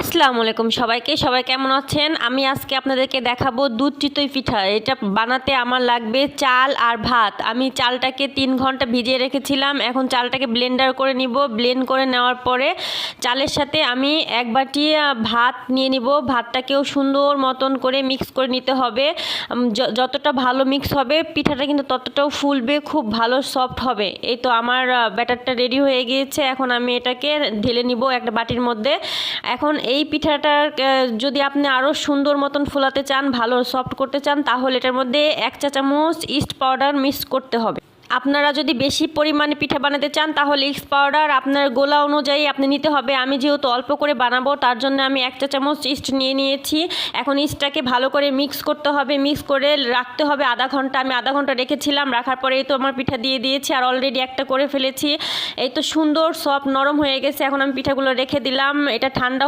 আসসালামু আলাইকুম সবাই কেমন আছেন? আমি আজকে আপনাদেরকে দেখাবো দুধ চিতই পিঠা। এটা বানাতে আমার লাগবে চাল আর ভাত। আমি চালটাকে 3 ঘন্টা ভিজিয়ে রেখেছিলাম। এখন চালটাকে ব্লেন্ডার করে নিব। ব্লেন্ড করে নেওয়ার পরে চালের সাথে আমি 1 বাটি ভাত নিয়ে নিব। ভাতটাকেও সুন্দর মতন করে মিক্স করে নিতে হবে। যতটা ভালো মিক্স হবে পিঠাটা কিন্তু ততটাও ফুলবে, খুব ভালো সফট হবে। এই তো আমার ব্যাটারটা রেডি হয়ে গিয়েছে। এখন আমি এটাকে ঢেলে নিব একটা বাটির মধ্যে। এখন এই পিঠাটা যদি আপনি আরও সুন্দর মতন ফোলাতে চান, ভালো সফট করতে চান, তাহলে এটার মধ্যে 1 চা চামচ ইস্ট পাউডার মিক্স করতে হবে। আপনারা যদি বেশি পরিমাণে পিঠা বানাতে চান তাহলে ইস্ট পাউডার আপনার গোলা অনুযায়ী আপনি নিতে হবে। আমি যেহেতু অল্প করে বানাবো তার জন্য আমি 1 চা চামচ ইস্ট নিয়ে নিয়েছি। এখন ইস্টটাকে ভালো করে মিক্স করতে হবে, মিক্স করে রাখতে হবে আধা ঘন্টা। আমি আধা ঘন্টা রেখেছিলাম, রাখার পরে এই তো আমার পিঠা দিয়ে দিয়েছি আর অলরেডি একটা করে ফেলেছি। এই তো সুন্দর সফট নরম হয়ে গেছে। এখন আমি পিঠাগুলো রেখে দিলাম, এটা ঠান্ডা